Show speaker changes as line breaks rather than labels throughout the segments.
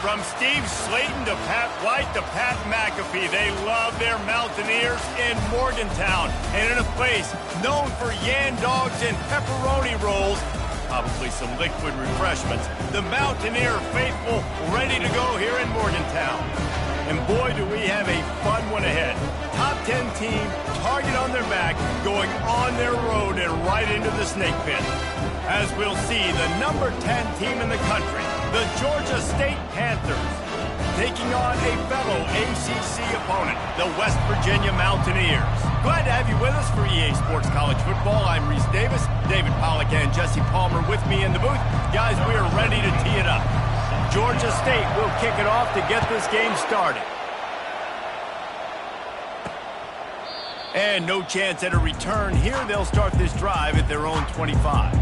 From Steve Slayton to Pat White to Pat McAfee, they love their Mountaineers in Morgantown. And in a place known for yan dogs and pepperoni rolls, probably some liquid refreshments, the Mountaineer faithful ready to go here in Morgantown. And boy, do we have a fun one ahead. Top 10 team, target on their back, going on their road and right into the snake pit. As we'll see, the number 10 team in the country, the Georgia State Panthers, taking on a fellow ACC opponent, the West Virginia Mountaineers. Glad to have you with us for EA Sports College Football. I'm Reese Davis, David Pollack and Jesse Palmer with me in the booth. Guys, we are ready to tee it up. Georgia State will kick it off to get this game started. And no chance at a return here. They'll start this drive at their own 25.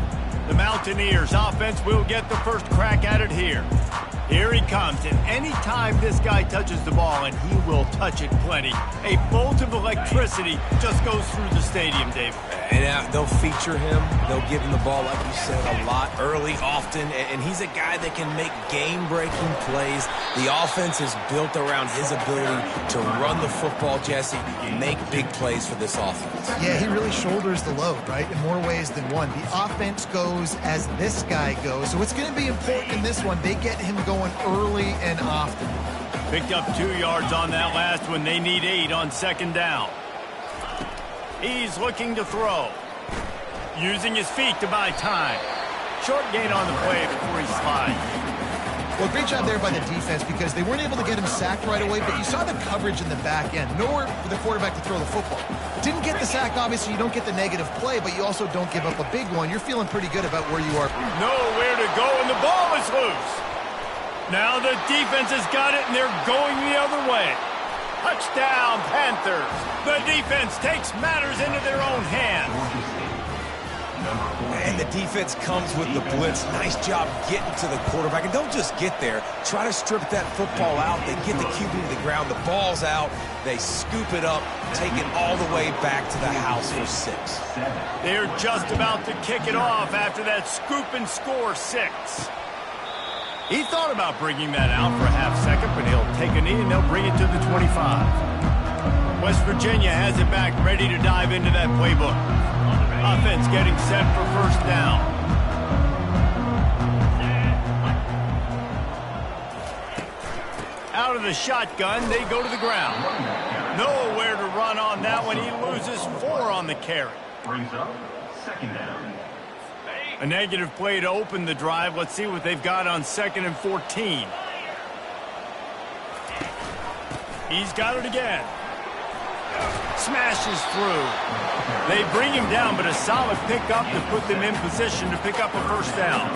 The Mountaineers offense will get the first crack at it here. Here he comes, and anytime this guy touches the ball, and he will touch it plenty, a bolt of electricity just goes through the stadium, David.
And they'll feature him. They'll give him the ball, like you said, a lot, early, often. And he's a guy that can make game-breaking plays. The offense is built around his ability to run the football, Jesse, and make big plays for this offense.
Yeah, he really shoulders the load, right, in more ways than one. The offense goes as this guy goes. So it's going to be important in this one. They get him going early and often.
Picked up 2 yards on that last one. They need 8 on second down. He's looking to throw. Using his feet to buy time. Short gain on the play before he slides.
Well, great job there by the defense because they weren't able to get him sacked right away, but you saw the coverage in the back end. Nowhere for the quarterback to throw the football. Didn't get the sack, obviously. You don't get the negative play, but you also don't give up a big one. You're feeling pretty good about where you are.
Nowhere to go, and the ball is loose. Now the defense has got it, and they're going the other way. Touchdown, Panthers. The defense takes matters into their own hands.
And the defense comes with the blitz. Nice job getting to the quarterback. And don't just get there. Try to strip that football out. They get the QB to the ground. The ball's out. They scoop it up, take it all the way back to the house for 6.
They're just about to kick it off after that scoop and score 6. He thought about bringing that out for a half second, but he'll take a knee and they'll bring it to the 25. West Virginia has it back, ready to dive into that playbook. Offense getting set for first down. Out of the shotgun, they go to the ground. Nowhere to run on that one. He loses 4 on the carry.
Brings up second down.
A negative play to open the drive. Let's see what they've got on 2nd and 14. He's got it again. Smashes through. They bring him down, but a solid pickup to put them in position to pick up a first down.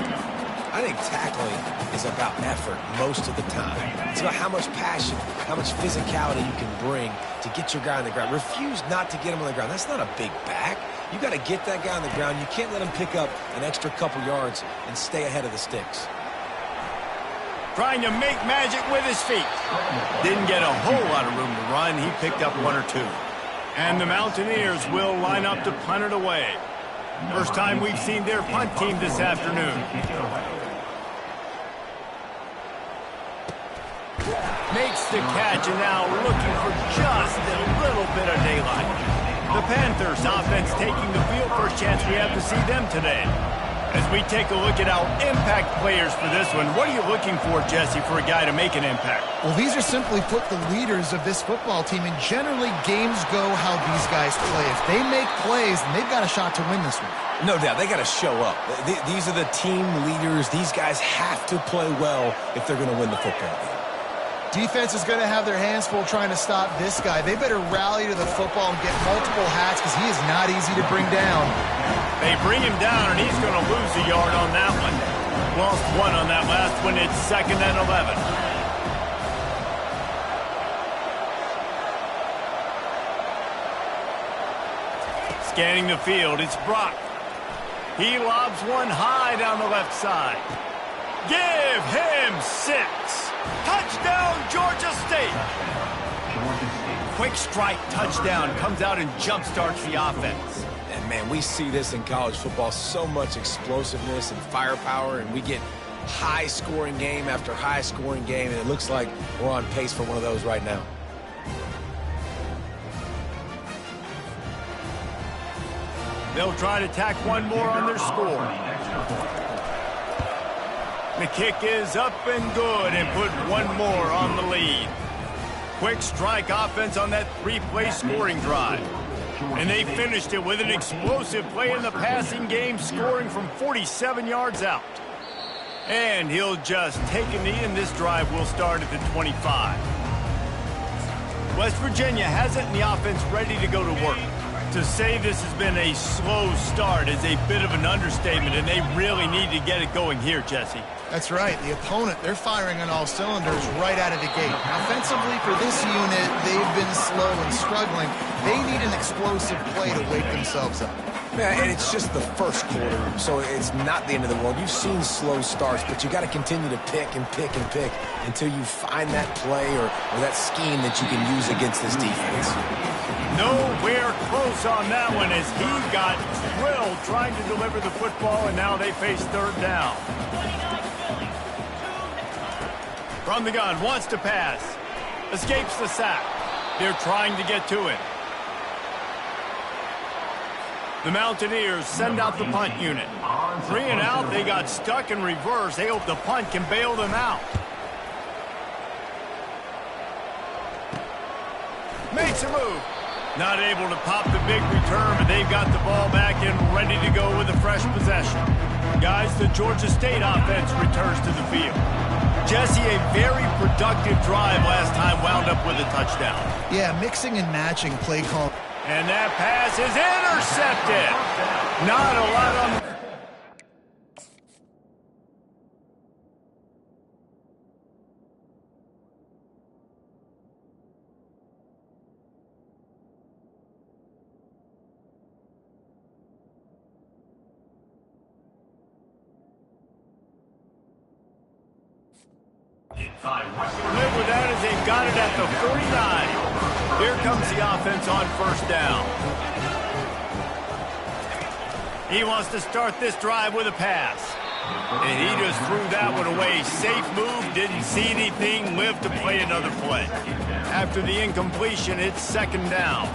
I think tackling is about effort most of the time. It's about how much passion, how much physicality you can bring to get your guy on the ground. Refuse not to get him on the ground. That's not a big back. You got to get that guy on the ground. You can't let him pick up an extra couple yards and stay ahead of the sticks.
Trying to make magic with his feet. Didn't get a whole lot of room to run. He picked up 1 or 2. And the Mountaineers will line up to punt it away. First time we've seen their punt team this afternoon. Makes the catch and now looking for just a little bit of daylight. The Panthers offense taking the field. First chance we have to see them today. As we take a look at our impact players for this one, what are you looking for, Jesse, for a guy to make an impact?
Well, these are simply put the leaders of this football team, and generally games go how these guys play. If they make plays, then they've got a shot to win this one.
No doubt, they got to show up. These are the team leaders. These guys have to play well if they're going to win the football game.
Defense is going to have their hands full trying to stop this guy. They better rally to the football and get multiple hats because he is not easy to bring down.
They bring him down, and he's going to lose a yard on that one. Lost 1 on that last one. It's 2nd and 11. Scanning the field, it's Brock. He lobs one high down the left side. Give him 6. Touchdown, Georgia State. Quick strike touchdown comes out and jump-starts the offense.
And, man, we see this in college football, so much explosiveness and firepower, and we get high-scoring game after high-scoring game, and it looks like we're on pace for one of those right now.
They'll try to tack one more on their score. The kick is up and good and put one more on the lead. Quick strike offense on that three-play scoring drive. And they finished it with an explosive play in the passing game, scoring from 47 yards out. And he'll just take a knee, and this drive will start at the 25. West Virginia has it in the offense ready to go to work. To say this has been a slow start is a bit of an understatement, and they really need to get it going here, Jesse.
That's right. The opponent, they're firing on all cylinders right out of the gate. Offensively, for this unit, they've been slow and struggling. They need an explosive play to wake themselves up.
Yeah, and it's just the first quarter, so it's not the end of the world. You've seen slow starts, but you got to continue to pick and pick and pick until you find that play or that scheme that you can use against this defense.
Nowhere close on that one as he got drilled trying to deliver the football, and now they face third down. From the gun, wants to pass. Escapes the sack. They're trying to get to it. The Mountaineers send out the punt unit. 3 and out, they got stuck in reverse. They hope the punt can bail them out. Makes a move. Not able to pop the big return, but they've got the ball back and ready to go with a fresh possession. Guys, the Georgia State offense returns to the field. Jesse, a very productive drive last time, wound up with a touchdown.
Yeah, mixing and matching play call.
And that pass is intercepted. Not a lot on... Live with that as they've got it at the 49. Here comes the offense on first down. He wants to start this drive with a pass. And he just threw that one away. Safe move, didn't see anything, lived to play another play. After the incompletion, it's second down.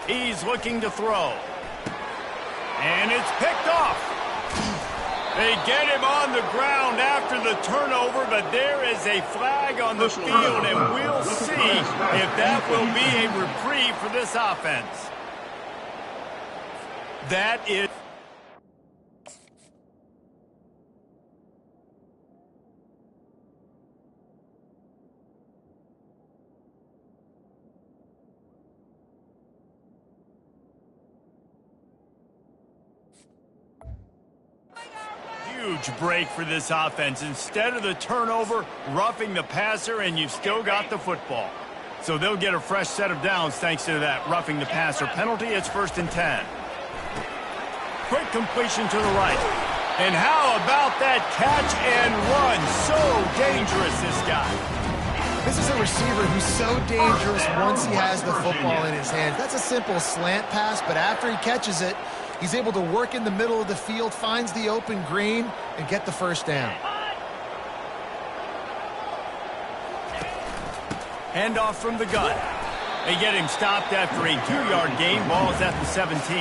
He's looking to throw. And it's picked off. They get him on the ground after the turnover, but there is a flag on the field, and we'll see if that will be a reprieve for this offense. That is... Huge break for this offense. Instead of the turnover, roughing the passer, and you've still got the football. So they'll get a fresh set of downs thanks to that roughing the passer penalty. It's 1st and 10. Quick completion to the right. And how about that catch and run? So dangerous, this guy.
This is a receiver who's so dangerous once he has the football in his hands. That's a simple slant pass, but after he catches it, he's able to work in the middle of the field, finds the open green, and get the first down.
Handoff from the gun. They get him stopped after a 2-yard gain. Ball's at the 17.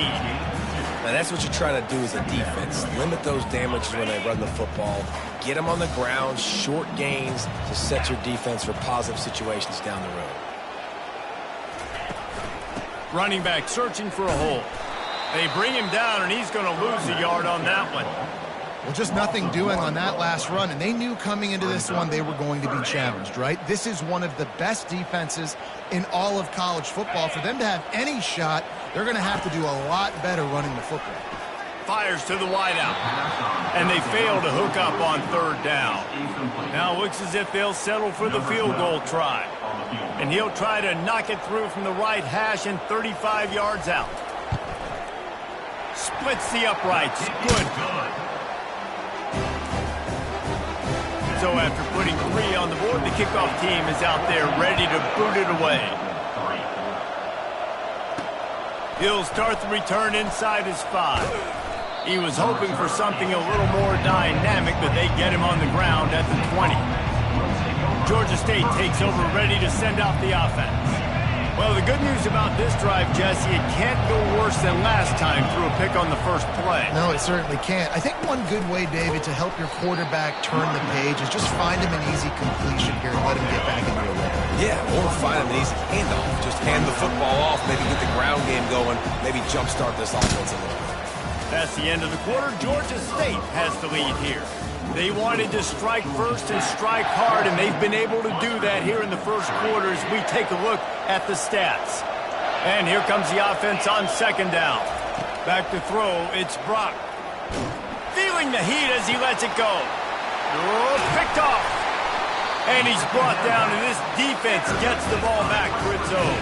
Now, that's what you're trying to do as a defense. Limit those damages when they run the football. Get them on the ground, short gains to set your defense for positive situations down the road.
Running back searching for a hole. They bring him down, and he's going to lose a yard on that one.
Well, just nothing doing on that last run, and they knew coming into this one they were going to be challenged, right? This is one of the best defenses in all of college football. For them to have any shot, they're going to have to do a lot better running the football.
Fires to the wideout, and they fail to hook up on third down. Now it looks as if they'll settle for the field goal try. And he'll try to knock it through from the right hash and 35 yards out. Splits the uprights. Good. So after putting 3 on the board, the kickoff team is out there ready to boot it away. He'll start the return inside his 5. He was hoping for something a little more dynamic, but they get him on the ground at the 20. Georgia State takes over, ready to send out the offense. Well, the good news about this drive, Jesse, it can't go worse than last time through a pick on the first play.
No, it certainly can't. I think one good way, David, to help your quarterback turn the page is just find him an easy completion here and let him get back into a rhythm.
Yeah, or find him an easy handoff. Just hand the football off, maybe get the ground game going, maybe jumpstart this offense a little bit.
That's the end of the quarter. Georgia State has the lead here. They wanted to strike first and strike hard, and they've been able to do that here in the first quarter as we take a look at the stats. And here comes the offense on second down. Back to throw, it's Brock. Feeling the heat as he lets it go. Oh, picked off. And he's brought down, and this defense gets the ball back for its own.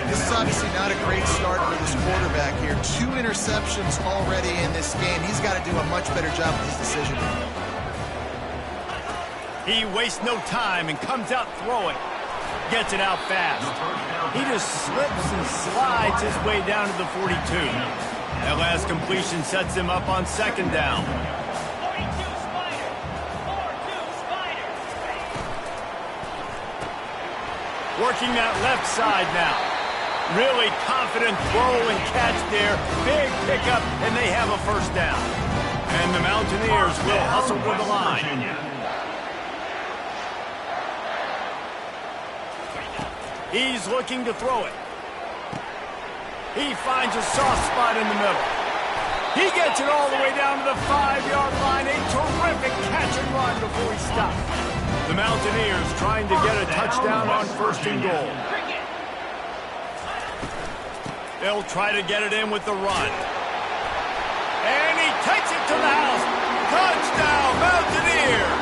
This is obviously not a great start for this quarterback here. 2 interceptions already in this game. He's got to do a much better job with his decision.
He wastes no time and comes out throwing. Gets it out fast. He just slips and slides his way down to the 42. That last completion sets him up on second down. Working that left side now. Really confident throw and catch there. Big pickup, and they have a first down. And the Mountaineers will hustle to the line. He's looking to throw it. He finds a soft spot in the middle. He gets it all the way down to the 5-yard line. A terrific catch and run before he stops. The Mountaineers trying to get a touchdown on first and goal. They'll try to get it in with the run. And he takes it to the house. Touchdown, Mountaineers!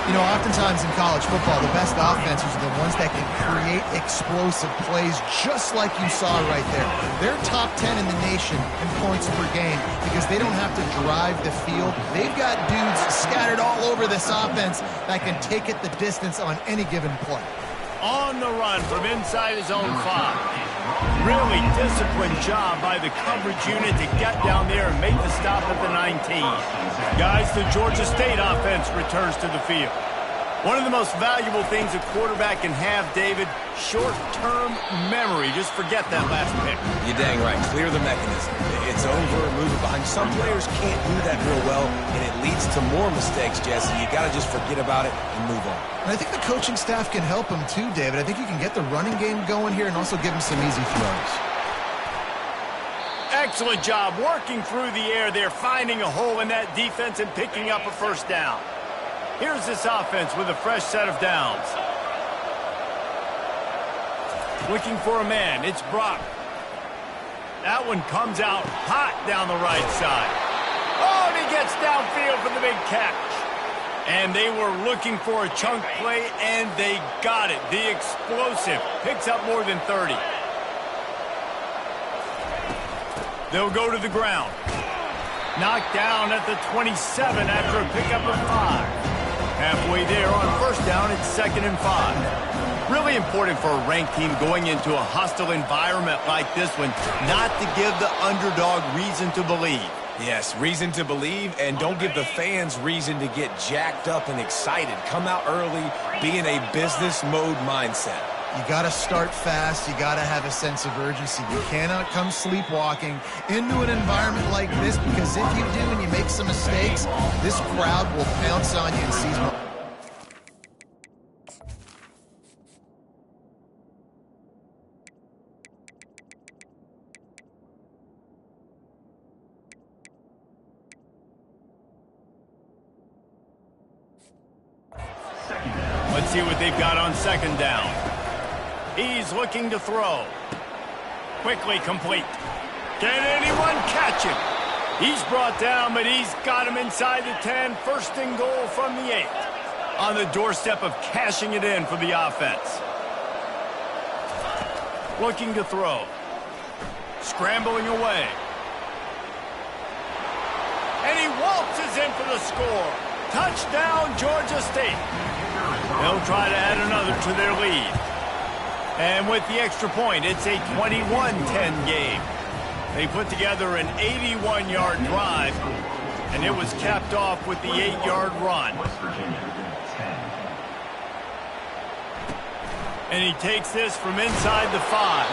You know, oftentimes in college football, the best offenses are the ones that can create explosive plays just like you saw right there. They're top 10 in the nation in points per game because they don't have to drive the field. They've got dudes scattered all over this offense that can take it the distance on any given play.
On the run from inside his own 5. Really disciplined job by the coverage unit to get down there and make the stop at the 19. Guys, the Georgia State offense returns to the field. One of the most valuable things a quarterback can have, David, short-term memory. Just forget that last pick.
You're dang right. Clear the mechanism. It's over and move it behind. Some players can't do that real well, and it leads to more mistakes, Jesse. You got to just forget about it and move on.
And I think the coaching staff can help him too, David. I think you can get the running game going here and also give him some easy throws.
Excellent job working through the air there, finding a hole in that defense and picking up a first down. Here's this offense with a fresh set of downs. Looking for a man, it's Brock. That one comes out hot down the right side. Oh, and he gets downfield for the big catch. And they were looking for a chunk play, and they got it. The explosive picks up more than 30. They'll go to the ground. Knocked down at the 27 after a pickup of 5. Halfway there on first down, it's 2nd and 5. Really important for a ranked team going into a hostile environment like this one, not to give the underdog reason to believe.
Yes, reason to believe, and don't give the fans reason to get jacked up and excited. Come out early, be in a business mode mindset.
You got to start fast. You got to have a sense of urgency. You cannot come sleepwalking into an environment like this because if you do and you make some mistakes, this crowd will pounce on you and seize more.
Let's see what they've got on second down. He's looking to throw. Quickly complete. Can anyone catch him? He's brought down, but he's got him inside the 10. First and goal from the 8. On the doorstep of cashing it in for the offense. Looking to throw. Scrambling away. And he waltzes in for the score. Touchdown, Georgia State. They'll try to add another to their lead. And with the extra point, it's a 21-10 game. They put together an 81-yard drive, and it was capped off with the 8-yard run.
West Virginia, 10.
And he takes this from inside the 5.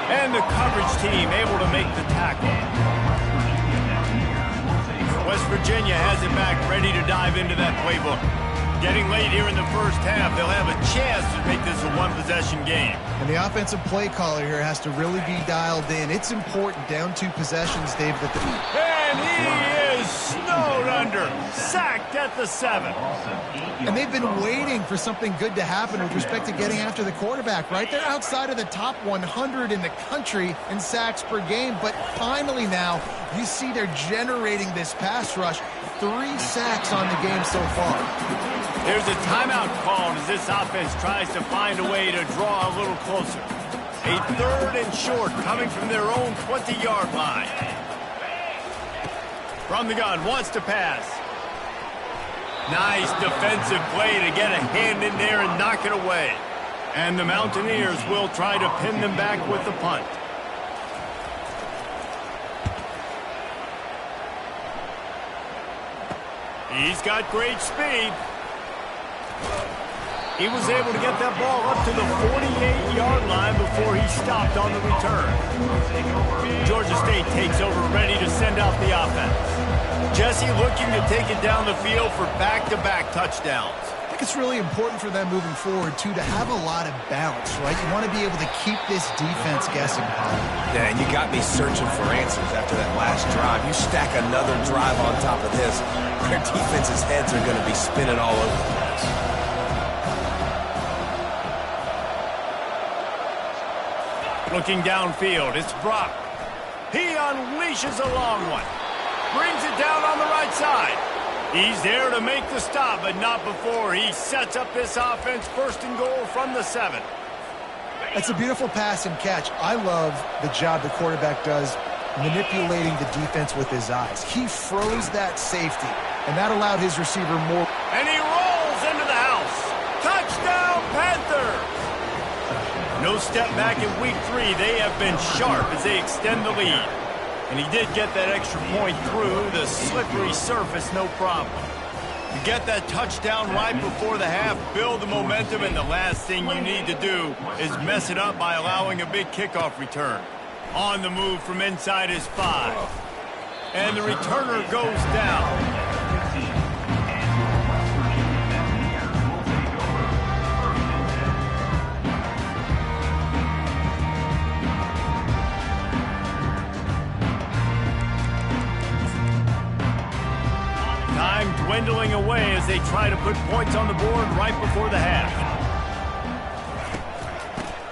And the coverage team able to make the tackle. West Virginia has it back, ready to dive into that playbook. Getting late here in the first half, they'll have a chance to make this a one-possession game.
And the offensive play caller here has to really be dialed in. It's important, down 2 possessions, Dave.
And he is snowed under, sacked at the 7.
And they've been waiting for something good to happen with respect to getting after the quarterback, right? They're outside of the top 100 in the country in sacks per game, but finally now you see they're generating this pass rush. 3 sacks on the game so far.
There's a timeout called as this offense tries to find a way to draw a little closer. A 3rd and short coming from their own 20-yard line. From the gun, wants to pass. Nice defensive play to get a hand in there and knock it away. And the Mountaineers will try to pin them back with the punt. He's got great speed. He was able to get that ball up to the 48-yard line before he stopped on the return. Georgia State takes over, ready to send out the offense. Jesse looking to take it down the field for back-to-back touchdowns.
I think it's really important for them moving forward, too, to have a lot of balance, right? You want to be able to keep this defense guessing.
Yeah, and you got me searching for answers after that last drive. You stack another drive on top of this, their defense's heads are going to be spinning all over the place.
Looking downfield, it's Brock. He unleashes a long one. Brings it down on the right side. He's there to make the stop, but not before he sets up this offense 1st and goal from the 7.
It's a beautiful pass and catch. I love the job the quarterback does manipulating the defense with his eyes. He froze that safety, and that allowed his receiver more.
And he rolls into the house. Touchdown, Panthers! No step back in week 3. They have been sharp as they extend the lead. And he did get that extra point through the slippery surface, no problem. You get that touchdown right before the half, build the momentum, and the last thing you need to do is mess it up by allowing a big kickoff return. On the move from inside his 5. And the returner goes down. Time dwindling away as they try to put points on the board right before the half.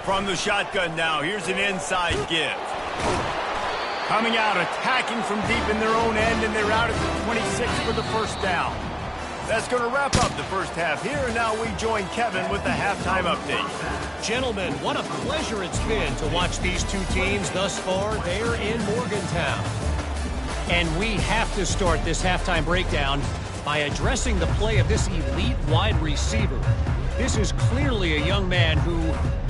From the shotgun now, here's an inside give. Coming out, attacking from deep in their own end, and they're out at the 26 for the first down. That's going to wrap up the first half here, and now we join Kevin with the halftime update.
Gentlemen, what a pleasure it's been to watch these 2 teams thus far there in Morgantown. And we have to start this halftime breakdown by addressing the play of this elite wide receiver. This is clearly a young man who,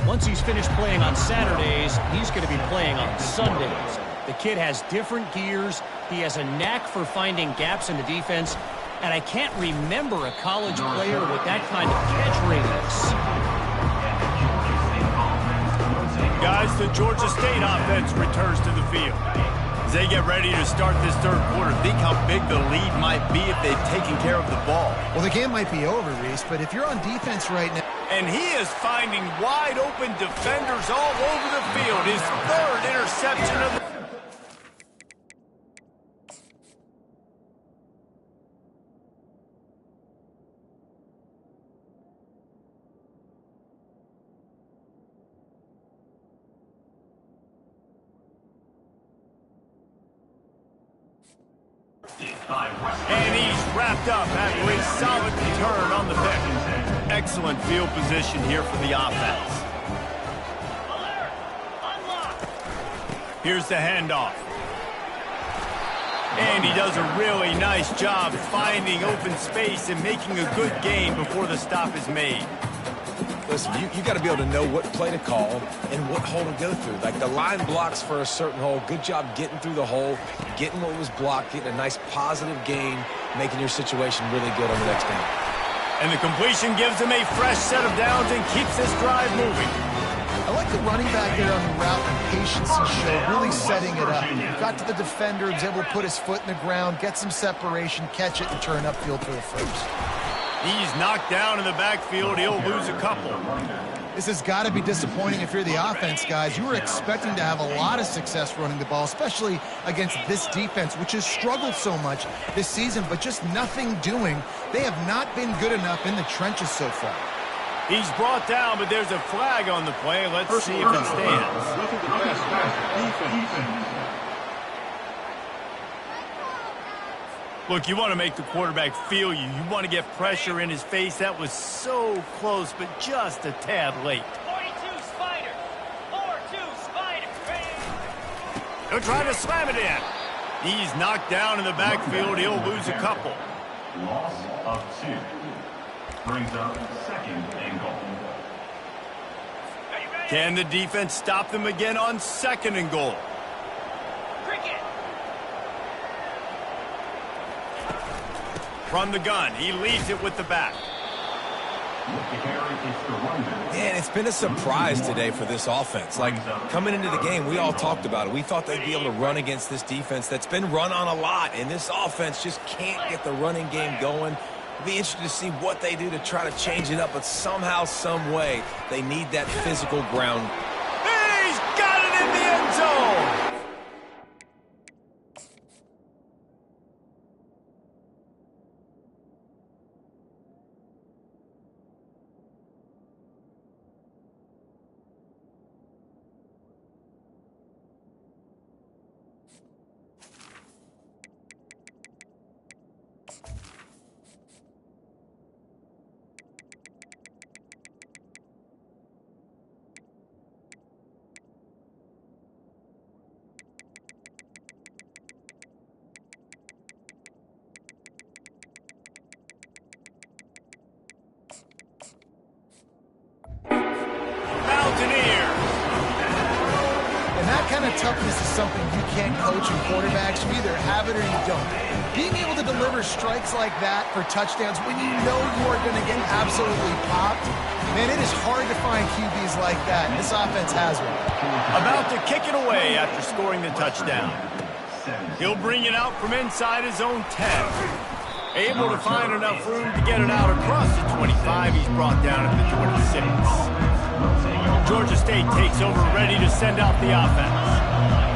once he's finished playing on Saturdays, he's going to be playing on Sundays. The kid has different gears. He has a knack for finding gaps in the defense. And I can't remember a college player with that kind of catch radius.
Guys, the Georgia State offense returns to the field. As they get ready to start this 3rd quarter, think how big the lead might be if they've taken care of the ball.
Well, the game might be over, Reese, but if you're on defense right now.
And he is finding wide open defenders all over the field. His 3rd interception of the... And he's wrapped up after a solid return on the pick. Excellent field position here for the offense. Here's the handoff. And he does a really nice job finding open space and making a good gain before the stop is made.
Listen, you got to be able to know what play to call and what hole to go through. Like the line blocks for a certain hole. Good job getting through the hole, getting what was blocked, getting a nice positive gain, making your situation really good on the next down.
And the completion gives him a fresh set of downs and keeps this drive moving.
I like the running back there on the route and patience he showed, really setting it up. Got to the defender, was able to put his foot in the ground, get some separation, catch it, and turn upfield for the first.
He's knocked down in the backfield. He'll lose a couple.
This has got to be disappointing if you're the offense, guys. You were expecting to have a lot of success running the ball, especially against this defense, which has struggled so much this season, but just nothing doing. They have not been good enough in the trenches so far.
He's brought down, but there's a flag on the play. Let's see if it stands. Look, you want to make the quarterback feel you. You want to get pressure in his face. That was so close, but just a tad late.
42 Spider. 4-2 Spider.
They're trying to slam it in. He's knocked down in the backfield. He'll lose a couple.
Loss of 2. Brings up 2nd and goal.
Can the defense stop them again on 2nd and goal?
Cricket.
From the gun, he leads it with the back.
Man, it's been a surprise today for this offense. Like, coming into the game, we all talked about it. We thought they'd be able to run against this defense that's been run on a lot, and this offense just can't get the running game going. It'll be interesting to see what they do to try to change it up, but somehow, some way, they need that physical ground.
He's got it in the end zone!
Toughness is something you can't coach in quarterbacks. You either have it or you don't. Being able to deliver strikes like that for touchdowns when you know you are going to get absolutely popped, man, it is hard to find QBs like that. And this offense has one.
About to kick it away after scoring the touchdown. He'll bring it out from inside his own 10. Able to find enough room to get it out across the 25. He's brought down at the 26. Georgia State takes over, ready to send out the offense.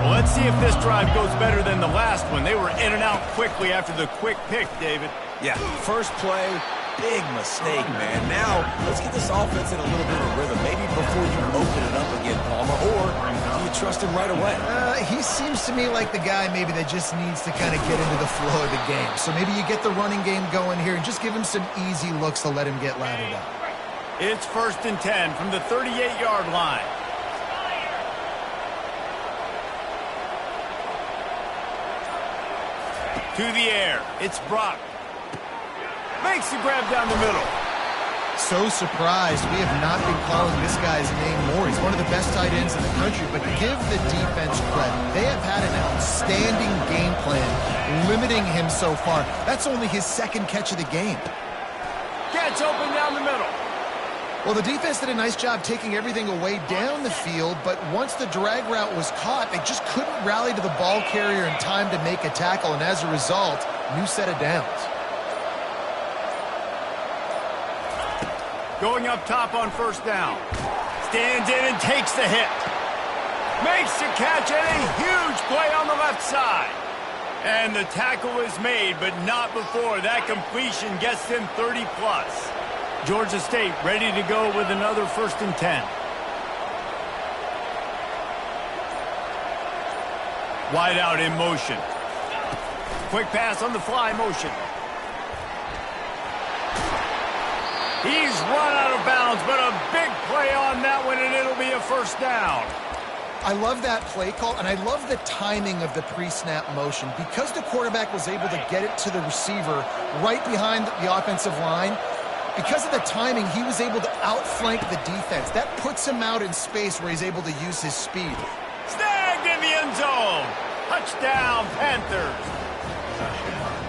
Well, let's see if this drive goes better than the last one. They were in and out quickly after the quick pick, David.
Yeah, first play, big mistake, man. Now, let's get this offense in a little bit of rhythm. Maybe before you open it up again, Palmer, or do you trust him right away?
He seems to me like the guy maybe that just needs to kind of get into the flow of the game. So maybe you get the running game going here and just give him some easy looks to let him get lathered up.
It's 1st and 10 from the 38-yard line. To the air. It's Brock. Makes the grab down the middle.
So surprised we have not been calling this guy's name more. He's one of the best tight ends in the country, but give the defense credit. They have had an outstanding game plan, limiting him so far. That's only his 2nd catch of the game.
Gets open down the middle.
Well, the defense did a nice job taking everything away down the field, but once the drag route was caught, they just couldn't rally to the ball carrier in time to make a tackle, and as a result, new set of downs.
Going up top on 1st down. Stands in and takes the hit. Makes the catch and a huge play on the left side. And the tackle is made, but not before that completion gets them 30-plus. Georgia State ready to go with another 1st and 10. Wide out in motion. Quick pass on the fly motion. He's run out of bounds, but a big play on that one, and it'll be a 1st down.
I love that play call, and I love the timing of the pre-snap motion. Because the quarterback was able to get it to the receiver right behind the offensive line, Because of the timing, he was able to outflank the defense. That puts him out in space where he's able to use his speed.
Snagged in the end zone. Touchdown, Panthers.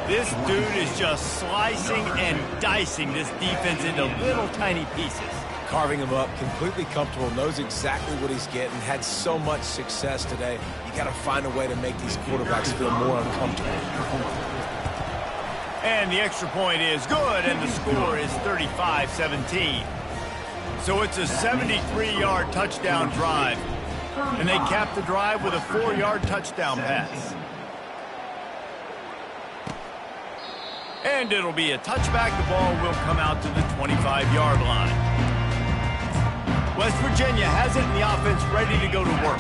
This dude is just slicing and dicing this defense into little tiny pieces.
Carving him up, completely comfortable, knows exactly what he's getting, had so much success today. You got to find a way to make these quarterbacks feel more uncomfortable.
And the extra point is good, and the score is 35-17. So it's a 73-yard touchdown drive. And they cap the drive with a 4-yard touchdown pass. And it'll be a touchback. The ball will come out to the 25-yard line. West Virginia has it, and the offense ready to go to work.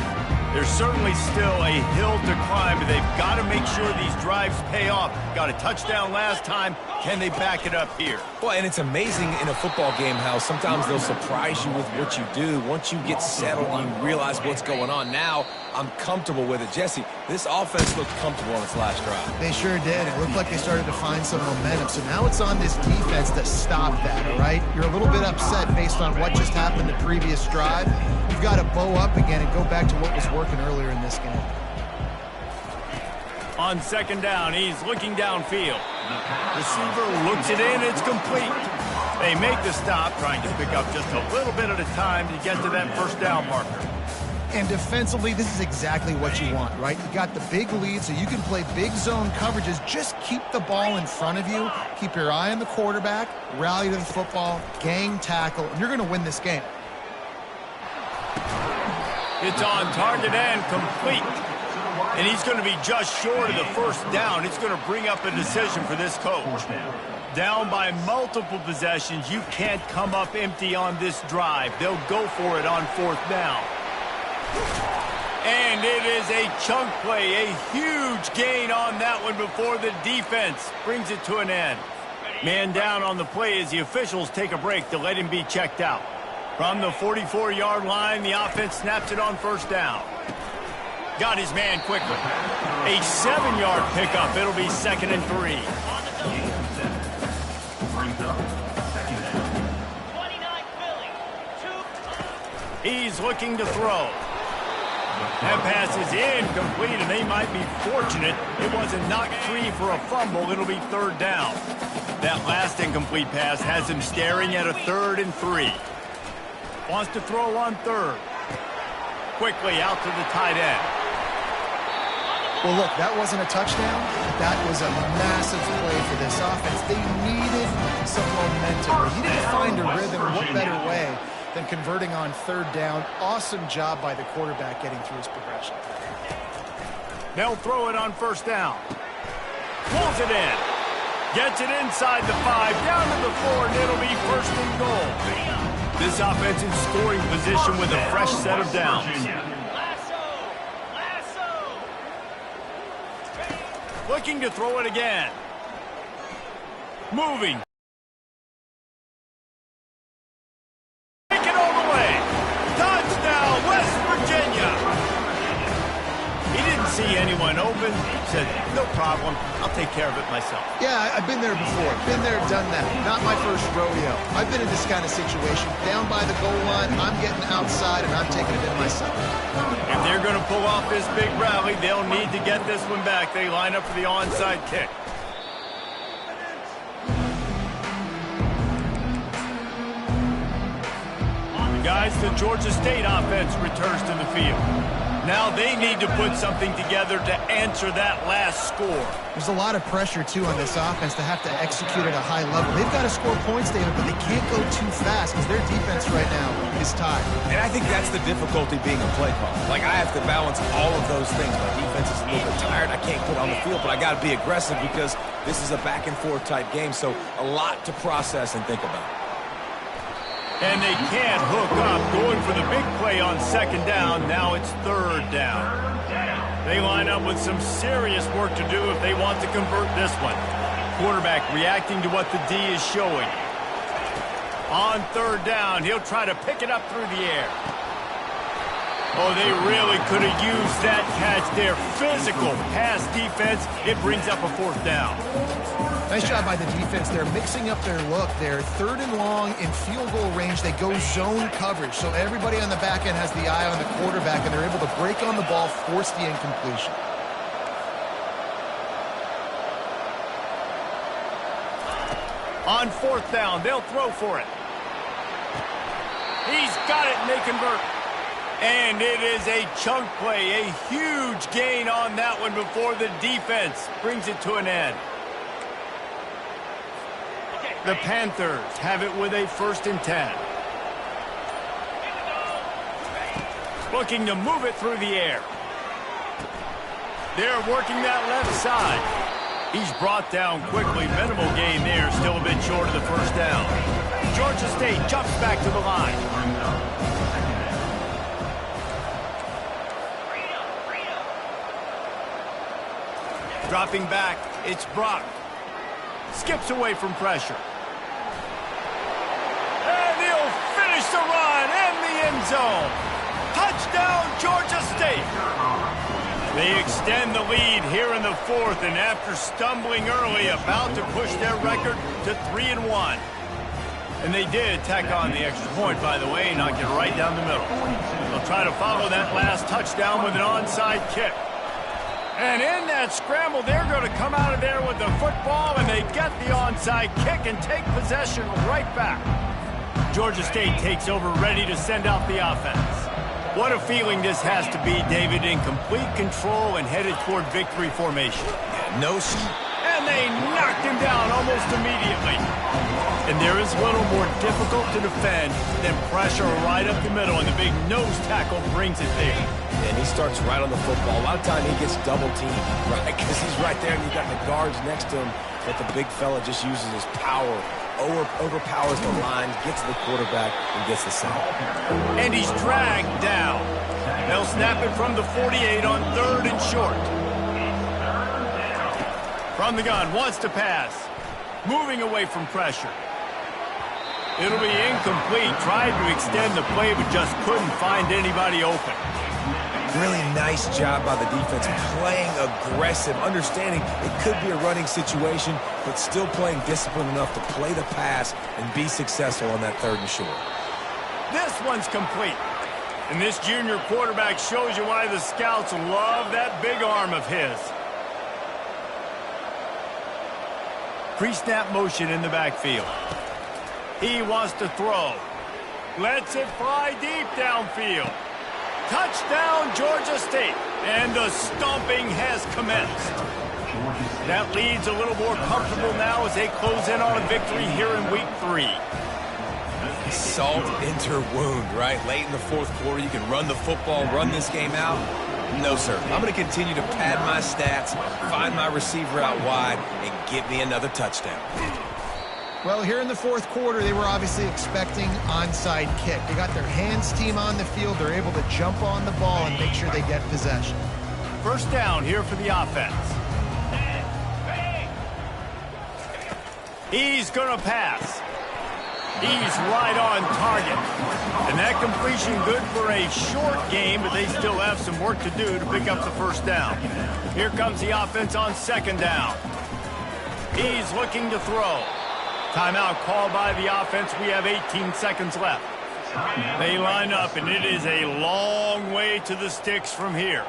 There's certainly still a hill to climb, but they've got to make sure these drives pay off. Got a touchdown last time. Can they back it up here?
Well, and it's amazing in a football game how sometimes they'll surprise you with what you do. Once you get settled and you realize what's going on, now I'm comfortable with it. Jesse, this offense looked comfortable on its last drive.
They sure did. It looked like they started to find some momentum. So now it's on this defense to stop that, all right? You're a little bit upset based on what just happened the previous drive. You've got to bow up again and go back to what was working earlier in this game.
On second down, he's looking downfield. Receiver looks it in, it's complete. They make the stop, trying to pick up just a little bit at a time to get to that first down marker.
And defensively, this is exactly what you want, right? You got the big lead, so you can play big zone coverages. Just keep the ball in front of you. Keep your eye on the quarterback, rally to the football, gang tackle, and you're going to win this game.
It's on target and complete. And he's going to be just short of the first down. It's going to bring up a decision for this coach. Down by multiple possessions, you can't come up empty on this drive. They'll go for it on fourth down. And it is a chunk play, a huge gain on that one before the defense brings it to an end. Man down on the play as the officials take a break to let him be checked out. From the 44-yard line, the offense snaps it on first down. Got his man quickly. A 7-yard pickup. It'll be 2nd and 3. He's looking to throw. That pass is incomplete, and they might be fortunate it wasn't knocked free for a fumble. It'll be 3rd down. That last incomplete pass has him staring at a 3rd and 3. Wants to throw on 3rd. Quickly out to the tight end.
Well, look, that wasn't a touchdown. That was a massive play for this offense. They needed some momentum. They needed to find a rhythm. What better way than converting on 3rd down? Awesome job by the quarterback getting through his progression.
They'll throw it on first down. Pulls it in. Gets it inside the 5, down to the 4, and it'll be 1st and goal. This offense in scoring position with a fresh set of downs. Looking to throw it again. Moving. Take it all the way. Touchdown, West Virginia. He didn't see anyone open. Said, no problem. I'll take care of it myself.
Yeah, I've been there before. Been there, done that. Not my first rodeo. I've been in this kind of situation. Down by the goal line, I'm getting outside, and I'm taking it in myself.
If they're going to pull off this big rally, they'll need to get this one back. They line up for the onside kick. Guys, the Georgia State offense returns to the field. Now they need to put something together to answer that last score.
There's a lot of pressure, too, on this offense to have to execute at a high level. They've got to score points, David, but they can't go too fast because their defense right now is tired.
And I think that's the difficulty being a play caller. Like, I have to balance all of those things. My defense is a little bit tired. I can't put on the field, but I got to be aggressive because this is a back-and-forth type game, so a lot to process and think about.
And they can't hook up, going for the big play on 2nd down. Now it's 3rd down. They line up with some serious work to do if they want to convert this one. Quarterback reacting to what the D is showing. On 3rd down, he'll try to pick it up through the air. Oh, they really could have used that catch there. Physical pass defense. It brings up a 4th down.
Nice job by the defense. They're mixing up their look. They're 3rd and long in field goal range. They go zone coverage. So everybody on the back end has the eye on the quarterback, and they're able to break on the ball, force the incompletion.
On 4th down, they'll throw for it. He's got it, and they convert. And it is a chunk play, a huge gain on that one before the defense brings it to an end. The Panthers have it with a 1st and 10. Looking to move it through the air. They're working that left side. He's brought down quickly. Minimal gain there, still a bit short of the 1st down. Georgia State jumps back to the line. Dropping back, it's Brock. Skips away from pressure. And he'll finish the run in the end zone. Touchdown, Georgia State. They extend the lead here in the 4th, and after stumbling early, about to push their record to 3-1. And they did tack on the extra point, by the way, knock it right down the middle. They'll try to follow that last touchdown with an onside kick. And in that scramble, they're going to come out of there with the football, and they get the onside kick and take possession right back. Georgia State takes over, ready to send out the offense. What a feeling this has to be, David, in complete control and headed toward victory formation.
No.
And they knocked him down almost immediately. And there is little more difficult to defend than pressure right up the middle, and the big nose tackle brings it there.
And he starts right on the football. A lot of time he gets double teamed, right? Because he's right there and you got the guards next to him. But the big fella just uses his power, overpowers the line, gets to the quarterback, and gets the sack.
And he's dragged down. They'll snap it from the 48 on 3rd and short. From the gun, wants to pass. Moving away from pressure. It'll be incomplete. Tried to extend the play, but just couldn't find anybody open.
Really nice job by the defense, playing aggressive, understanding it could be a running situation, but still playing disciplined enough to play the pass and be successful on that 3rd and short.
This one's complete. And this junior quarterback shows you why the scouts love that big arm of his. Pre-snap motion in the backfield. He wants to throw. Lets it fly deep downfield. Touchdown, Georgia State. And the stomping has commenced. That lead's a little more comfortable now as they close in on a victory here in week 3.
Salt into wound, right? Late in the 4th quarter, you can run the football, run this game out. No, sir. I'm going to continue to pad my stats, find my receiver out wide, and get me another touchdown.
Well, here in the 4th quarter, they were obviously expecting onside kick. They got their hands team on the field. They're able to jump on the ball and make sure they get possession.
1st down here for the offense. He's going to pass. He's right on target. And that completion good for a short game, but they still have some work to do to pick up the 1st down. Here comes the offense on 2nd down. He's looking to throw. Timeout called by the offense. We have 18 seconds left. They line up, and it is a long way to the sticks from here.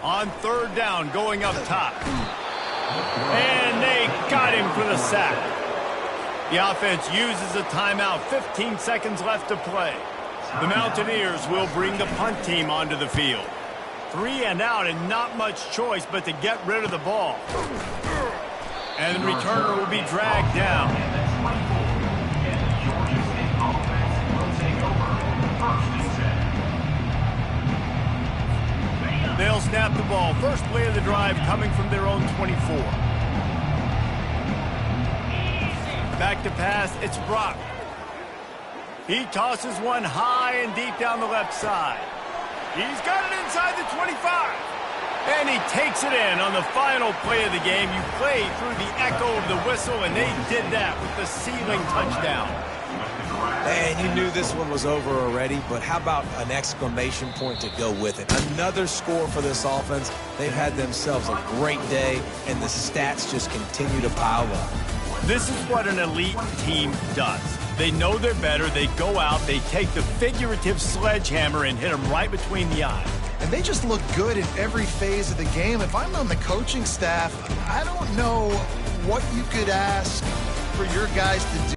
On 3rd down, going up top. And they got him for the sack. The offense uses a timeout. 15 seconds left to play. The Mountaineers will bring the punt team onto the field. 3 and out, and not much choice but to get rid of the ball. And the returner will be dragged down. They'll snap the ball. First play of the drive coming from their own 24. Back to pass, it's Brock. He tosses one high and deep down the left side. He's got it inside the 25. And he takes it in on the final play of the game. You play through the echo of the whistle, and they did that with the ceiling touchdown.
And you knew this one was over already, but how about an exclamation point to go with it? Another score for this offense. They've had themselves a great day, and the stats just continue to pile up.
This is what an elite team does. They know they're better. They go out, they take the figurative sledgehammer and hit them right between the eyes.
And they just look good in every phase of the game. If I'm on the coaching staff, I don't know what you could ask for your guys to